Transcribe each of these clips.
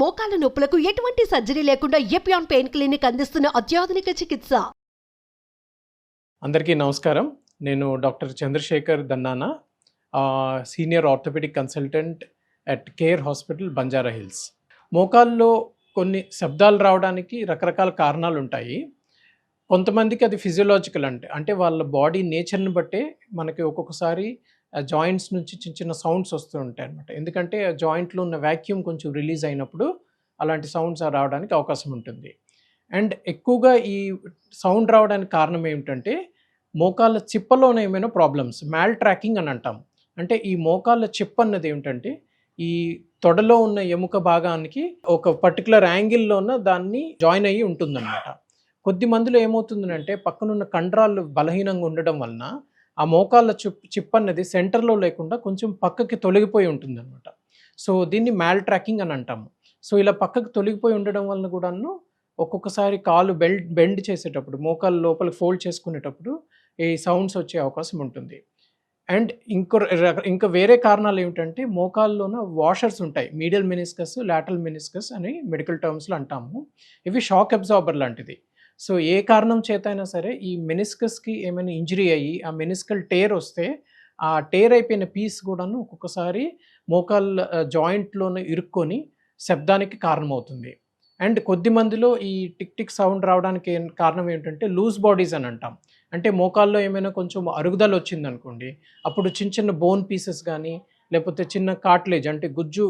మోకాల నొప్పులకు ఎటువంటి సర్జరీ లేకుండా ఎపియాన్ పెయిన్ క్లినిక్ అందిస్తున్న అత్యాధునిక చికిత్స. అందరికీ నమస్కారం. నేను doctor Chandrashekar Dannana, senior orthopaedic consultant at Care Hospital, Banjara Hills. మోకాల్లో కొన్ని శబ్దాలు రావడానికి రకరకాల కారణాలు ఉంటాయి. కొంతమందికి అది ఫిజియోలాజికల్ అంటే వాళ్ళ బాడీ నేచర్ని బట్టే మనకి ఒక్కొక్కసారి జాయింట్స్ నుంచి చిన్న చిన్న సౌండ్స్ వస్తూ ఉంటాయి అన్నమాట. ఎందుకంటే ఆ జాయింట్లో ఉన్న వ్యాక్యూమ్ కొంచెం రిలీజ్ అయినప్పుడు అలాంటి సౌండ్స్ రావడానికి అవకాశం ఉంటుంది. అండ్ ఎక్కువగా ఈ సౌండ్ రావడానికి కారణం ఏమిటంటే మోకాళ్ళ చిప్పలోనే ఏమైనా ప్రాబ్లమ్స్, మ్యాల్ ట్రాకింగ్ అని అంటాం. అంటే ఈ మోకాళ్ళ చిప్ప అన్నది ఏమిటంటే ఈ తొడలో ఉన్న ఎముక భాగానికి ఒక పర్టికులర్ యాంగిల్లోన దాన్ని జాయిన్ అయ్యి ఉంటుందన్నమాట. కొద్ది మందిలో ఏమవుతుందంటే పక్కనున్న కండరాలు బలహీనంగా ఉండడం వలన ఆ మోకాళ్ళ చిప్ అన్నది సెంటర్లో లేకుండా కొంచెం పక్కకి తొలగిపోయి ఉంటుందన్నమాట. సో దీన్ని మ్యాల్ ట్రాకింగ్ అని అంటాము. సో ఇలా పక్కకి తొలగిపోయి ఉండడం వలన కూడాను ఒక్కొక్కసారి కాలు బెండ్ చేసేటప్పుడు, మోకాలు లోపలికి ఫోల్డ్ చేసుకునేటప్పుడు ఈ సౌండ్స్ వచ్చే అవకాశం ఉంటుంది. అండ్ ఇంకా వేరే కారణాలు ఏమిటంటే మోకాల్లోన వాషర్స్ ఉంటాయి, మీడియల్ మెనిస్కస్, లాటరల్ మెనిస్కస్ అని మెడికల్ టర్మ్స్లో అంటాము. ఇవి షాక్ అబ్జార్బర్ లాంటిది. సో ఏ కారణం చేత అయినా సరే ఈ మెనిస్కస్కి ఏమైనా ఇంజరీ అయ్యి ఆ మెనిస్కల్ టేర్ వస్తే ఆ టేర్ అయిపోయిన పీస్ కూడాను ఒక్కొక్కసారి మోకాళ్ళ జాయింట్లోనే ఇరుక్కొని శబ్దానికి కారణమవుతుంది. అండ్ కొద్ది మందిలో ఈ టిక్ టిక్ సౌండ్ రావడానికి కారణం ఏంటంటే లూజ్ బాడీస్ అని అంటాం. అంటే మోకాల్లో ఏమైనా కొంచెం అరుగుదల వచ్చిందనుకోండి, అప్పుడు చిన్న చిన్న బోన్ పీసెస్ కానీ లేకపోతే చిన్న కార్ట్లేజ్ అంటే గుజ్జు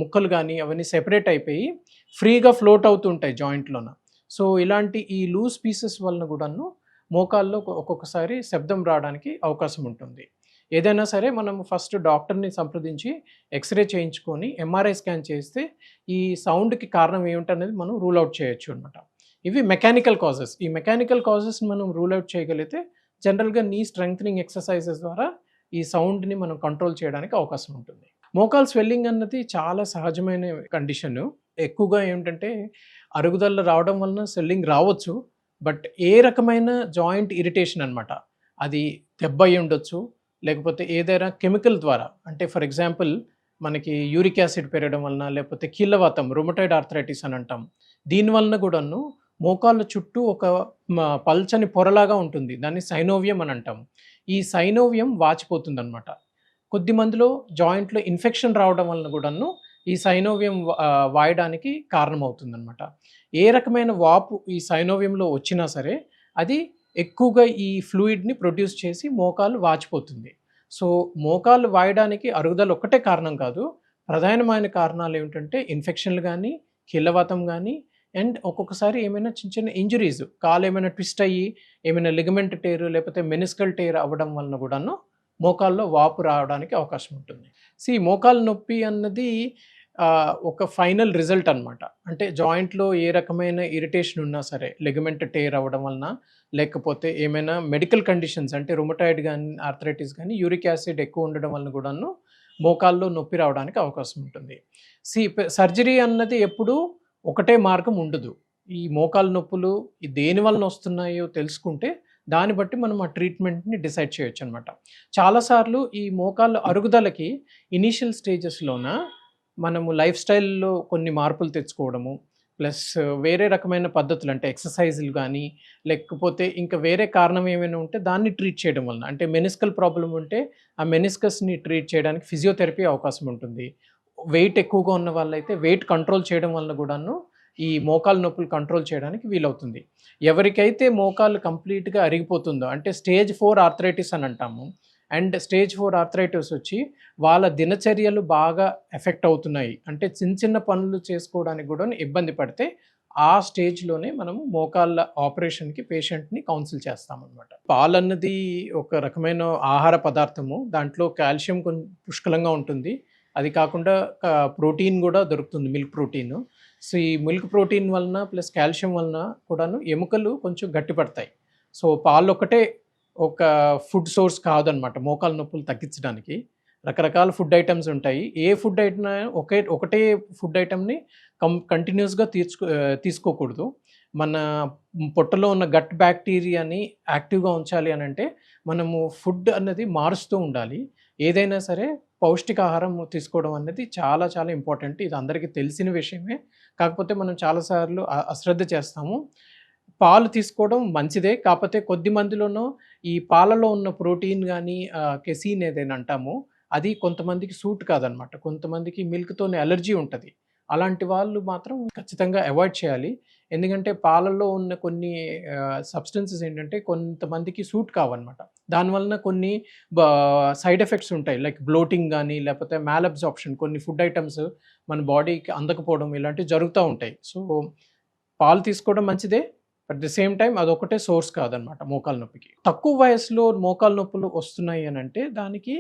ముక్కలు కానీ అవన్నీ సెపరేట్ అయిపోయి ఫ్రీగా ఫ్లోట్ అవుతుంటాయి జాయింట్లోన. సో ఇలాంటి ఈ లూజ్ పీసెస్ వలన కూడాను మోకాల్లో ఒక్కొక్కసారి శబ్దం రావడానికి అవకాశం ఉంటుంది. ఏదైనా సరే మనం ఫస్ట్ డాక్టర్ని సంప్రదించి ఎక్స్రే చేయించుకొని ఎంఆర్ఐ స్కాన్ చేస్తే ఈ సౌండ్కి కారణం ఏమిటనేది మనం రూల్ అవుట్ చేయొచ్చు అనమాట. ఇవి మెకానికల్ కాజెస్. ఈ మెకానికల్ కాజెస్ని మనం రూల్ అవుట్ చేయగలిగితే జనరల్గా నీ స్ట్రెంగ్థనింగ్ ఎక్సర్సైజెస్ ద్వారా ఈ సౌండ్ని మనం కంట్రోల్ చేయడానికి అవకాశం ఉంటుంది. మోకాల్ స్వెల్లింగ్ అన్నది చాలా సహజమైన కండిషన్. ఎక్కువగా ఏమిటంటే అరుగుదల రావడం వలన స్వెల్లింగ్ రావచ్చు, బట్ ఏ రకమైన జాయింట్ ఇరిటేషన్ అనమాట, అది దెబ్బ అయి ఉండొచ్చు, లేకపోతే ఏదైనా కెమికల్ ద్వారా, అంటే ఫర్ ఎగ్జాంపుల్ మనకి యూరిక్ యాసిడ్ పెరగడం వలన, లేకపోతే కీళ్ళవాతం, రొమటాయిడ్ ఆర్థరైటిస్ అని అంటాం. దీనివలన కూడాను మోకాళ్ళ చుట్టూ ఒక పల్చని పొరలాగా ఉంటుంది, దాన్ని సైనోవియం అని అంటాం. ఈ సైనోవియం వాచిపోతుంది అనమాట. కొద్ది మందిలో జాయింట్లో ఇన్ఫెక్షన్ రావడం వలన కూడాను ఈ సైనోవియం వాయడానికి కారణమవుతుందన్నమాట. ఏ రకమైన వాపు ఈ సైనోవియంలో వచ్చినా సరే అది ఎక్కువగా ఈ ఫ్లూయిడ్ని ప్రొడ్యూస్ చేసి మోకాలు వాచిపోతుంది. సో మోకాలు వాయడానికి అరుగుదల ఒక్కటే కారణం కాదు, ప్రధానమైన కారణాలు ఏమిటంటే ఇన్ఫెక్షన్లు కానీ, కీళ్ళవాతం కానీ, అండ్ ఒక్కొక్కసారి ఏమైనా చిన్న చిన్న ఇంజరీస్, కాలు ఏమైనా ట్విస్ట్ అయ్యి ఏమైనా లిగమెంట్ టేర్ లేకపోతే మెనిస్కల్ టేర్ అవ్వడం వలన కూడాను మోకాల్లో వాపు రావడానికి అవకాశం ఉంటుంది. మోకాలు నొప్పి అన్నది ఒక ఫైనల్ రిజల్ట్ అనమాట. అంటే జాయింట్లో ఏ రకమైన ఇరిటేషన్ ఉన్నా సరే, లిగమెంట్ టేర్ అవ్వడం వలన, లేకపోతే ఏమైనా మెడికల్ కండిషన్స్ అంటే రొమటాయిడ్ కానీ, ఆర్థరైటిస్ కానీ, యూరిక్ యాసిడ్ ఎక్కువ ఉండడం వలన కూడాను మోకాల్లో నొప్పి రావడానికి అవకాశం ఉంటుంది. సర్జరీ అన్నది ఎప్పుడూ ఒకటే మార్గం ఉండదు. ఈ మోకాలు నొప్పులు దేని వలన వస్తున్నాయో తెలుసుకుంటే దాన్ని బట్టి మనం ఆ ట్రీట్మెంట్ని డిసైడ్ చేయొచ్చు అనమాట. చాలాసార్లు ఈ మోకాళ్ళ అరుగుదలకి ఇనీషియల్ స్టేజెస్లోన మనము లైఫ్ స్టైల్లో కొన్ని మార్పులు తెచ్చుకోవడము, ప్లస్ వేరే రకమైన పద్ధతులు అంటే ఎక్సర్సైజులు కానీ, లేకపోతే ఇంకా వేరే కారణం ఏమైనా ఉంటే దాన్ని ట్రీట్ చేయడం వలన, అంటే మెనిస్కల్ ప్రాబ్లం ఉంటే ఆ మెనిస్కస్ని ట్రీట్ చేయడానికి ఫిజియోథెరపీ అవకాశం ఉంటుంది. వెయిట్ ఎక్కువగా ఉన్న వాళ్ళైతే వెయిట్ కంట్రోల్ చేయడం వలన కూడాను ఈ మోకాలు నొప్పులు కంట్రోల్ చేయడానికి వీలవుతుంది. ఎవరికైతే మోకాలు కంప్లీట్గా అరిగిపోతుందో, అంటే స్టేజ్ 4 ఆర్థరైటిస్ అని అంటాము, అండ్ స్టేజ్ 4 ఆర్థరైటిస్ వచ్చి వాళ్ళ దినచర్యలు బాగా ఎఫెక్ట్ అవుతున్నాయి, అంటే చిన్న చిన్న పనులు చేసుకోవడానికి కూడా ఇబ్బంది పడితే ఆ స్టేజ్లోనే మనము మోకాళ్ళ ఆపరేషన్కి పేషెంట్ని కౌన్సిల్ చేస్తామన్నమాట. పాలు అన్నది ఒక రకమైన ఆహార పదార్థము, దాంట్లో కాల్షియం కొంచెం పుష్కలంగా ఉంటుంది. అది కాకుండా ప్రోటీన్ కూడా దొరుకుతుంది, మిల్క్ ప్రోటీన్. సో ఈ మిల్క్ ప్రోటీన్ వలన ప్లస్ కాల్షియం వలన కూడాను ఎముకలు కొంచెం గట్టిపడతాయి. సో పాలు ఒకటే ఒక ఫుడ్ సోర్స్ కాదనమాట మోకాల నొప్పులు తగ్గించడానికి. రకరకాల ఫుడ్ ఐటమ్స్ ఉంటాయి. ఏ ఫుడ్ ఐటమ్ ఒకటే ఫుడ్ ఐటమ్ని కంటిన్యూస్గా తీసుకోకూడదు. మన పొట్టలో ఉన్న గట్ బ్యాక్టీరియాని యాక్టివ్గా ఉంచాలి అని అంటే మనము ఫుడ్ అన్నది మారుస్తూ ఉండాలి. ఏదైనా సరే పౌష్టికాహారం తీసుకోవడం అనేది చాలా చాలా ఇంపార్టెంట్. ఇది అందరికీ తెలిసిన విషయమే. కాకపోతే మనం చాలాసార్లు అశ్రద్ధ చేస్తాము. పాలు తీసుకోవడం మంచిదే. కాకపోతే కొద్ది మందిలోనో ఈ పాలలో ఉన్న ప్రోటీన్ గానీ కెసిన్ ఏదైనా అంటామో అది కొంతమందికి సూట్ కాదనమాట. కొంతమందికి మిల్క్‌తోనే అలర్జీ ఉంటది. అలాంటి వాళ్ళు మాత్రం ఖచ్చితంగా అవాయిడ్ చేయాలి. ఎందుకంటే పాలల్లో ఉన్న కొన్ని సబ్స్టెన్సెస్ ఏంటంటే కొంతమందికి సూట్ కావన్నమాట. దానివలన కొన్ని బా సైడ్ ఎఫెక్ట్స్ ఉంటాయి. లైక్ బ్లోటింగ్ గానీ, లేకపోతే మాల్ అబ్సార్ప్షన్ కొన్ని ఫుడ్ ఐటెమ్స్ మన బాడీకి అందకపోవడం ఇలాంటివి జరుగుతా ఉంటాయి. సో, పాలు తీసుకోవడం మంచిదే. అట్ ది సేమ్ టైమ్ అదొకటే సోర్స్ కాదనమాట మోకాలు నొప్పికి. తక్కువ వయసులో మోకాలు నొప్పులు వస్తున్నాయి అనంటే దానికి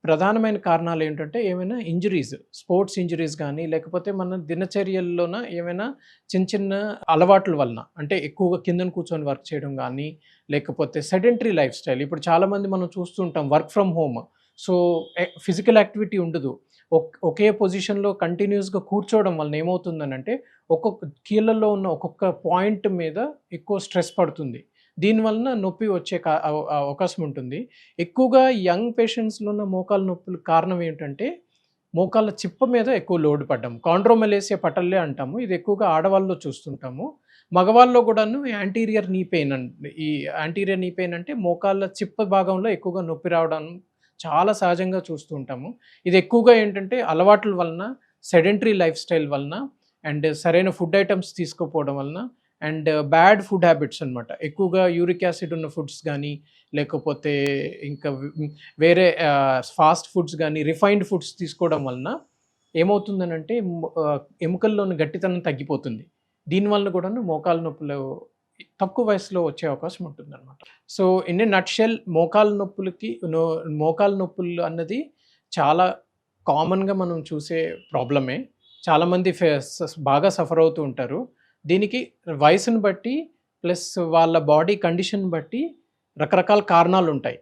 ప్రధానమైన కారణాలు ఏంటంటే ఏమైనా ఇంజురీస్, స్పోర్ట్స్ ఇంజురీస్ గానీ, లేకపోతే మన దినచర్యల్లోన ఏమైనా చిన్న చిన్న అలవాట్ల వలన అంటే ఎక్కువగా కిందన కూర్చొని వర్క్ చేయడం గానీ, లేకపోతే సెడెంటరీ లైఫ్ స్టైల్. ఇప్పుడు చాలామంది మనం చూస్తుంటాం work from home. So, physical activity ఉండదు. ఒకే పొజిషన్‌లో కంటిన్యూయస్‌గా కూర్చోవడం వలన ఏమవుతుందనంటే ఒక్కొక్క కీళ్ళల్లో ఉన్న ఒక్కొక్క పాయింట్ మీద ఎక్కువ స్ట్రెస్ పడుతుంది. దీనివలన నొప్పి వచ్చే అవకాశం ఉంటుంది. ఎక్కువగా యంగ్ పేషెంట్స్‌లో ఉన్న మోకాలు నొప్పులకు కారణం ఏంటంటే, మోకాళ్ళ చిప్ప మీద ఎక్కువ లోడ్ పడ్డం. కాండ్రోమెలేసియా పటల్లే అంటాము. ఇది ఎక్కువగా ఆడవాళ్ళలో చూస్తుంటాము. మగవాళ్ళలో కూడాను యాంటీరియర్ నీ పెయిన్ ఈ యాంటీరియర్ నీ పెయిన్ అంటే మోకాళ్ళ చిప్ప భాగంలో ఎక్కువగా నొప్పి రావడం చాలా సహజంగా చూస్తూ ఉంటాము. ఇది ఎక్కువగా ఏంటంటే అలవాట్ల వలన, సెడెంటరీ లైఫ్ స్టైల్ వలన అండ్ సరైన ఫుడ్ ఐటమ్స్ తీసుకోకపోవడం వలన అండ్ బ్యాడ్ ఫుడ్ హ్యాబిట్స్ అనమాట. ఎక్కువగా యూరిక్ యాసిడ్ ఉన్న ఫుడ్స్ గానీ, లేకపోతే ఇంకా వేరే ఫాస్ట్ ఫుడ్స్ గానీ, రిఫైన్డ్ ఫుడ్స్ తీసుకోవడం వలన ఏమవుతుందనంటే ఎముకల్లోని గట్టితనం తగ్గిపోతుంది. దీనివల్ల కూడాను మోకాలు నొప్పులు తక్కువ వయసులో వచ్చే అవకాశం ఉంటుందన్నమాట. సో, ఇన్ ఎ నట్‌షెల్ మోకాలు నొప్పులు అన్నది చాలా కామన్‌గా మనం చూసే ప్రాబ్లమే. చాలామంది బాగా సఫర్ అవుతూ ఉంటారు. దీనికి వయసును బట్టి ప్లస్ వాళ్ళ బాడీ కండిషన్ బట్టి రకరకాల కారణాలుంటాయి.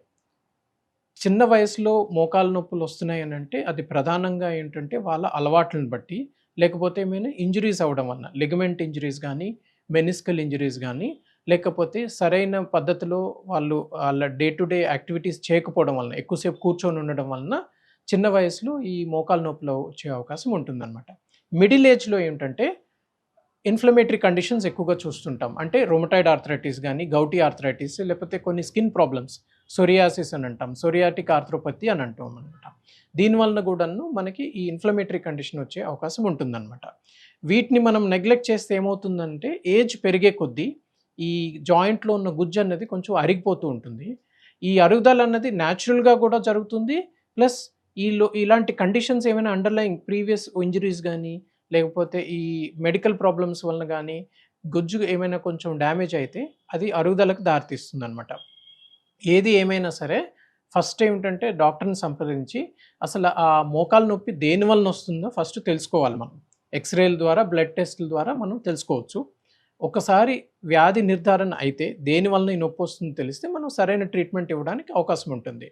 చిన్న వయసులో మోకాలు నొప్పులు వస్తున్నాయి అనంటే అది ప్రధానంగా ఏంటంటే వాళ్ళ అలవాట్లను బట్టి, లేకపోతే ఏమైనా ఇంజురీస్ అవ్వడం వలన లిగమెంట్ ఇంజురీస్ గానీ, మెనిస్కల్ ఇంజురీస్ గానీ, లేకపోతే సరైన పద్ధతిలో వాళ్ళ డే టు డే యాక్టివిటీస్ చేయకపోవడం వలన, ఎక్కువసేపు కూర్చొని ఉండడం వలన చిన్న వయసులో ఈ మోకాలు నొప్పులు వచ్చే అవకాశం ఉంటుందన్నమాట. మిడిల్ ఏజ్‌లో ఏంటంటే ఇన్‌ఫ్లమేటరీ కండిషన్స్ ఎక్కువగా చూస్తుంటాం. అంటే రొమటాయిడ్ ఆర్థరైటిస్ గానీ, గౌటీ ఆర్థరైటిస్ లేకపోతే కొన్ని స్కిన్ ప్రాబ్లమ్స్ సోరియాసిస్ అని అంటాం. సోరియాటిక్ ఆర్థ్రోపతి అని అంటాం అనమాట. దీనివలన కూడాను మనకి ఈ ఇన్‌ఫ్లమేటరీ కండిషన్ వచ్చే అవకాశం ఉంటుందన్నమాట. వీటిని మనం నెగ్లెక్ట్ చేస్తే ఏమవుతుందంటే ఏజ్ పెరిగే కొద్దీ ఈ జాయింట్‌లో ఉన్న గుజ్జు అన్నది కొంచెం అరిగిపోతూ ఉంటుంది. ఈ అరుగుదల అన్నది న్యాచురల్‌గా కూడా జరుగుతుంది. ప్లస్ ఇలాంటి కండిషన్స్ ఏమైనా అండర్‌లయింగ్ ప్రీవియస్ ఇంజురీస్ గానీ, లేకపోతే ఈ మెడికల్ ప్రాబ్లమ్స్ వలన గానీ, గుజ్జు ఏమైనా కొంచెం డ్యామేజ్ అయితే అది అరుగుదలకు దారితీస్తుందనమాట. ఏది ఏమైనా సరే ఫస్ట్ ఏమిటంటే డాక్టర్‌ని సంప్రదించి అసలు ఆ మోకాలు నొప్పి దేని వలన వస్తుందో ఫస్ట్ తెలుసుకోవాలి మనం. ఎక్స్‌రేల ద్వారా, బ్లడ్ టెస్ట్‌ల ద్వారా మనం తెలుసుకోవచ్చు. ఒకసారి వ్యాధి నిర్ధారణ అయితే దేని వలన ఈ నొప్పి వస్తుందో తెలిస్తే మనం సరైన ట్రీట్మెంట్ ఇవ్వడానికి అవకాశం ఉంటుంది.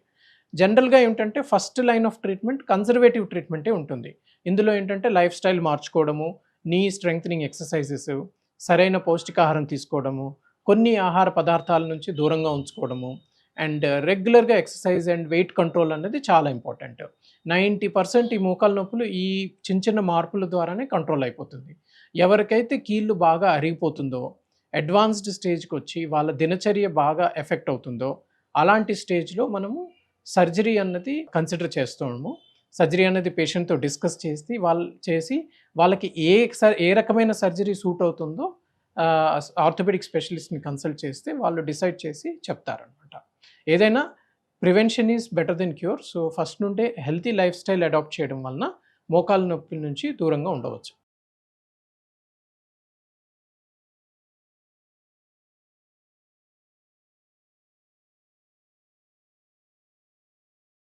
జనరల్‌గా ఏంటంటే first line of treatment conservative ట్రీట్మెంటే ఉంటుంది. ఇందులో ఏంటంటే లైఫ్ స్టైల్ మార్చుకోవడము, నీ స్ట్రెంగ్థెనింగ్ ఎక్సర్సైజెస్, సరైన పౌష్టికాహారం తీసుకోవడము, కొన్ని ఆహార పదార్థాల నుంచి దూరంగా ఉంచుకోవడము అండ్ రెగ్యులర్‌గా ఎక్సర్సైజ్ అండ్ వెయిట్ కంట్రోల్ అనేది చాలా ఇంపార్టెంట్. 90% ఈ మోకాలు నొప్పులు ఈ చిన్న చిన్న మార్పుల ద్వారానే కంట్రోల్ అయిపోతుంది. ఎవరికైతే కీళ్ళు బాగా అరిగిపోతుందో, అడ్వాన్స్డ్ స్టేజ్‌కొచ్చి వాళ్ళ దినచర్య బాగా ఎఫెక్ట్ అవుతుందో, అలాంటి స్టేజ్‌లో మనము సర్జరీ అన్నది కన్సిడర్ చేస్తున్నాము. సర్జరీ అనేది పేషెంట్‌తో డిస్కస్ చేసి వాళ్ళకి ఏ రకమైన సర్జరీ సూట్ అవుతుందో ఆర్థోపెడిక్ స్పెషలిస్ట్‌ని కన్సల్ట్ చేస్తే వాళ్ళు డిసైడ్ చేసి చెప్తారనమాట. ఏదైనా prevention is better than cure. So, first నుండే హెల్తీ లైఫ్ స్టైల్ అడాప్ట్ చేయడం వలన మోకాలు నొప్పి నుంచి దూరంగా ఉండవచ్చు.